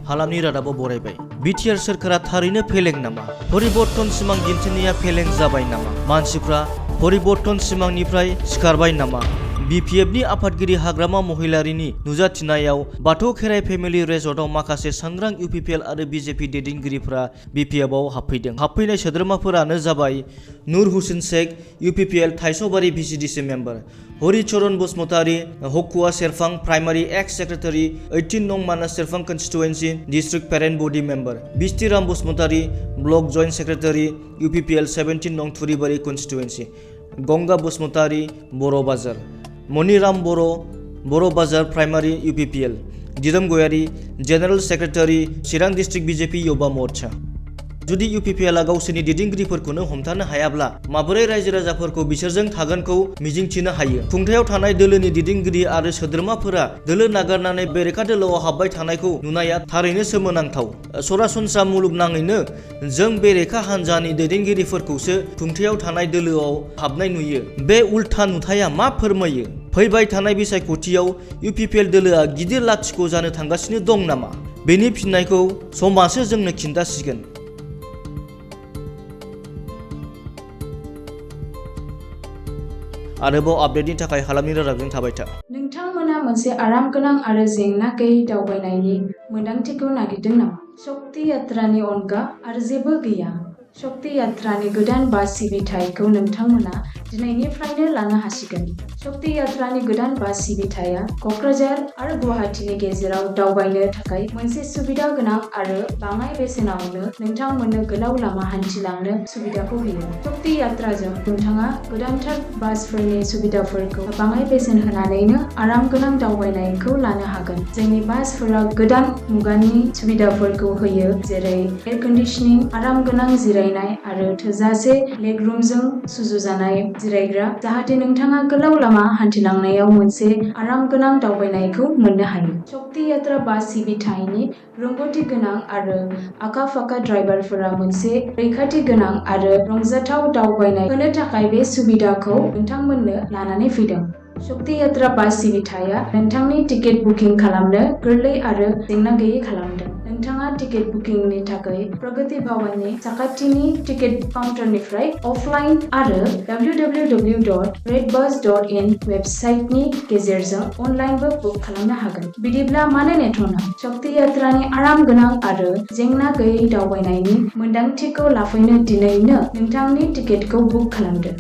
हालामनि रादाबाव बरायबाय। बिटिआर सोरखारा थारैनो फेलें नामा? परिबर्तन सिमां दिन्थिनाया फेलें जाबाय नामा? मानसिफ्रा परिबर्तन सिमांनिफ्राय सिखारबाय नामा? बिपिएफनि आफादगिरि हाग्रामा महिलारिनि नुजाथिनायाव बाथौ खेराइ फेमिलि रेजर्टआव माखासे सांग्रां इउपिपिएल आरो बिजेपि दैदेनगिरिफोरा बिपिएफआव हाबफैदों। हाबफैनाय सोद्रोमाफोरानो जाबाय नुर हुसैन शेख, इउपिपिएल थाइसबारि भिसिडिसि मेम्बार, हरिचरन बसुमतारी, हकुवा सेरफां प्राइमारि एक्स सेक्रेटारि, 18 नं Manas Serfang constituency district parent body member, Bistiram Basumatary, block joint secretary, UPPL 17 नं थुरिबारि कन्स्टिटुएन्सि, गंगा बसुमतारी, बर' बाजार, मनिराम बर' बाजार प्राइमारि इउपिपिएल, दिदोम गयारी, जेनेरेल सेक्रेटारि, चिरां डिस्ट्रिक्ट बिजेपि युवा मोर्चा। जुदि इउपिपिएलआ गावसोरनि दैदेनगिरिफोरखौनो हमथानो हायाब्ला माबोरै रायजो राजाफोरखौ बिसोरजों थागोनखौ मिजिंथिनो हायो? खुंथायाव थानाय दोलोनि दैदेनगिरि आरो सोद्रोमाफोरा दोलो नागारनानै बेरेखा दोलोआव हाबबाय थानायखौ नुनाया थारैनो सोमोनांथाव। सरासनस्रा मुलुगनाङैनो जों बेरेखा हान्जानि दैदेनगिरिफोरखौसो खुंथायाव थानाय दोलोआव हाबनाय नुयो। बे उल्था नुथाया मा फोरमायो? फैबाय थानाय बिसायख'थियाव इउपिपिएल दोलोआ गिदिर लाथिख' जानो थांगासिनो दं नामा? बेनि फिननायखौ समासो जोंनो खिन्थासिगोन। आरोबाव आपडेटनि थाखाय हालामनि रादाबजों थाबाय था। नोंथांमोना मोनसे आरामगोनां आरो जेंना गैयै दावबायनायनि मोन्दांथिखौ नागिरदों नामा? शक्ति यात्रानि अनगा आरो जेबो गैया। शक्ति यात्रानि गोदान बास सिबिथायखौ नोंथांमोना दिनैनिफ्रायनो लानो हासिगोन। शक्ति यात्रानि गोदान बास सिबिथाया क'क्राझार आरो गुवाहाटीनि गेजेराव दावबायनो थाखाय मोनसे सुबिदा गोनां आरो बाङाय बेसेनावनो नोंथांमोननो गोलाव लामा हान्थिलांनो सुबिदाखौ होयो। शक्ति यात्राजों नोंथाङा गोदानथार बासफोरनि सुबिदाफोरखौ बाङाय बेसेन होनानैनो आरामगोनां दावबायनायखौ लानो हागोन। जोंनि बासफोरा गोदान मुगानि सुबिदाफोरखौ होयो, जेरै एयार कन्डिशनिं, आरामगोनां जिरायनाय आरो थोजासे लेगरुमजों सुजुजानाय जिरायग्रा, जाहाथे नोंथाङा गोलाव लामा हान्थिलांनायाव मोनसे आरामगोनां दावबायनायखौ मोननो हायो। शक्ति यात्रा बास सिबिथायनि रोंग'थि गोनां आरो आखा-फाखा ड्राइभारफोरा मोनसे रैखाथि गोनां आरो रंजाथाव दावबायनाय होनो थाखाय बे सुबिदाखौ नोंथांमोननो लानानै फैदों। शक्ति यात्रा बास सिबिथाया नोंथांनि टिकेट बुकिं खालामनो गोरलै आरो जेंना गैयै खालामदों। नोंथाङा टिकेट बुकिंनि थाखाय प्रगति भवननि साखाथिनि टिकेट काउन्टारनिफ्राय अफलाइन आरो www.redbus.in वेबसाइटनि गेजेरजों अनलाइनबो बुक खालामनो हागोन। बिदिब्ला मानो नेथ'नो? शक्ति यात्रानि आरामगोनां आरो जेंना गैयै दावबायनायनि मोन्दांथिखौ लाफैनो दिनैनो नोंथांनि टिकेटखौ बुक खालामदो।